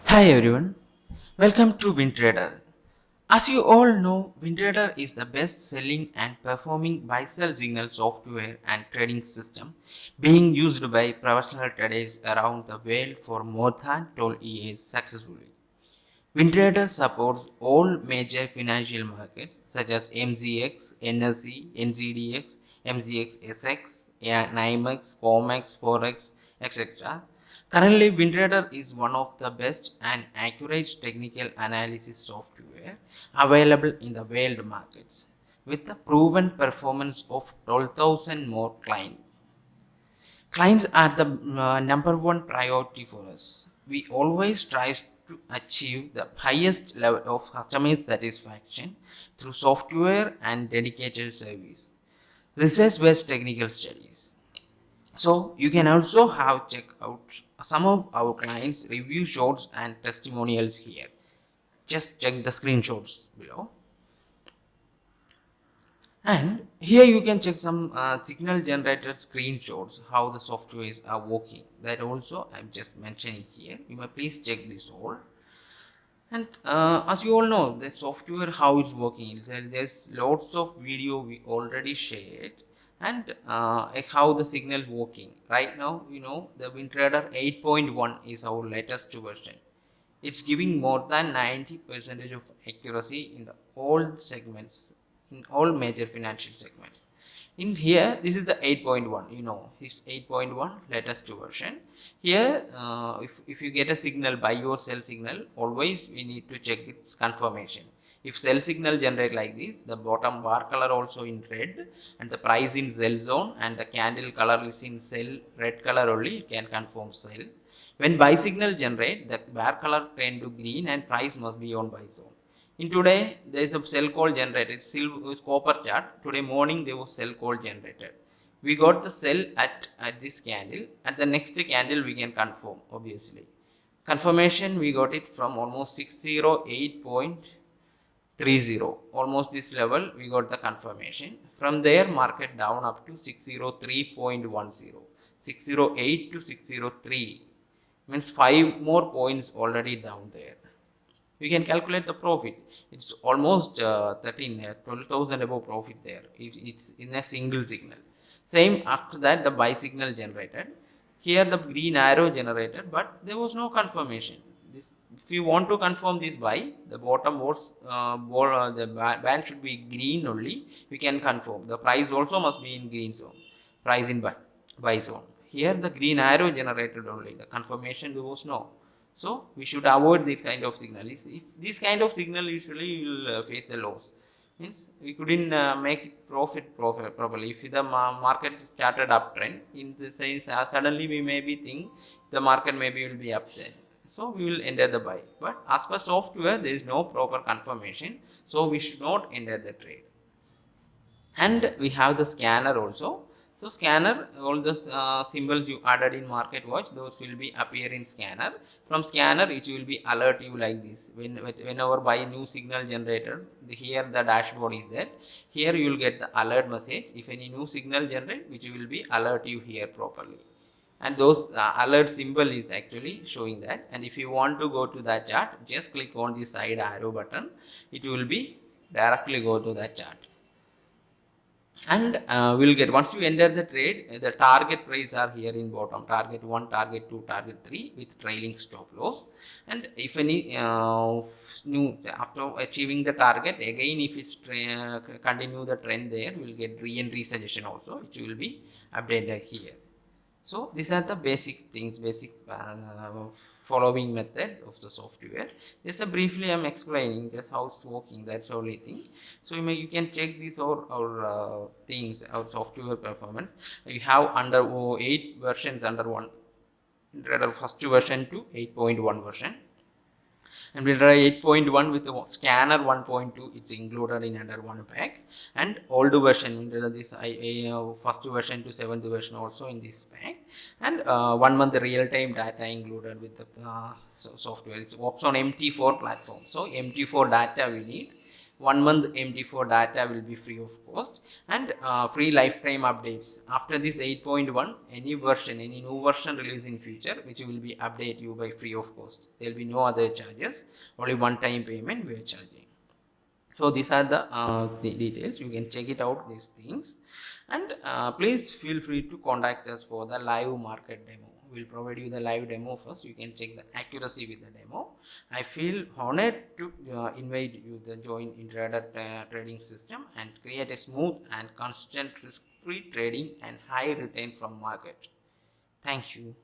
Hi everyone, welcome to WinTrader. As you all know, WinTrader is the best selling and performing buy sell signal software and trading system being used by professional traders around the world for more than 12 years successfully. WinTrader supports all major financial markets such as MZX, NSE, NZDX, MZX SX, NYMEX, COMEX, Forex, etc. Currently, WinTrader is one of the best and accurate technical analysis software available in the world markets with the proven performance of 12,000 more clients. Clients are the number one priority for us. We always try to achieve the highest level of customer satisfaction through software and dedicated service. Research based technical studies. So you can also have check out some of our clients review shots and testimonials here. Just check the screenshots below. And here you can check some signal generated screenshots how the softwares are working. That also I'm just mentioning here. You may please check this all. And as you all know, the software how it's working. There's lots of video we already shared, and how the signal is working. Right now, the WinTrader 8.1 is our latest version. It's giving more than 90% of accuracy in the all segments, in all major financial segments. In here, this is the 8.1, this 8.1 latest version. Here, if you get a signal buy or sell signal, always we need to check its confirmation. If sell signal generate like this, the bottom bar color also in red and the price in sell zone and the candle color is in sell red color only, it can confirm sell. When buy signal generate, the bar color turn to green and price must be on buy zone. In today, there is a sell call generated, silver copper chart. Today morning there was sell call generated. We got the sell at this candle. At the next candle we can confirm, obviously. Confirmation we got it from almost 608.30. Almost this level we got the confirmation. From there market down up to 603.10. 608 to 603 means 5 more points already down there. We can calculate the profit. It's almost 12,000 above profit there. It's in a single signal. Same after that the buy signal generated. Here the green arrow generated, but there was no confirmation. This, if you want to confirm this buy, the bottom the band should be green only. We can confirm. The price also must be in green zone. Price in buy zone. Here the green arrow generated only. The confirmation there was no. So we should avoid this kind of signal. If this kind of signal usually you will face the loss. Means we couldn't make profit properly. If the market started uptrend, in the sense suddenly we maybe think the market maybe will be uptrend. So we will enter the buy. But as per software, there is no proper confirmation. So we should not enter the trade. And we have the scanner also. So scanner, all the symbols you added in market watch, those will be appear in scanner. From scanner it will be alert you like this. Whenever buy new signal generator, here the dashboard is there. Here you will get the alert message if any new signal generate, which will be alert you here properly. And those alert symbol is actually showing that. And if you want to go to that chart, just click on the side arrow button. It will be directly go to that chart. And we'll get, once you enter the trade, the target price are here in bottom, target 1, target 2, target 3 with trailing stop loss. And if any new after achieving the target, again if it's continue the trend there, we'll get re-entry suggestion also, which will be updated here. So these are the basic things, basic following method of the software. Just briefly I'm explaining just how it's working, that's the only thing. So you can check these or things, our software performance. You have under 8 versions under one, first version to 8.1 version. And we try 8.1 with the scanner 1.2, it's included in under one pack. And old version, this first version to 7th version also in this pack. And 1 month real-time data included with the software. It works on MT4 platform. So MT4 data we need. 1 month MD4 data will be free of cost, and free lifetime updates. After this 8.1, any version, any new version release in future, which will be update you by free of cost. There will be no other charges, only one time payment we are charging. So these are the details. You can check it out, these things, and please feel free to contact us for the live market demo. We'll provide you the live demo first. You can check the accuracy with the demo. I feel honored to invite you to join intraday trading system and create a smooth and constant risk-free trading and high return from market. Thank you.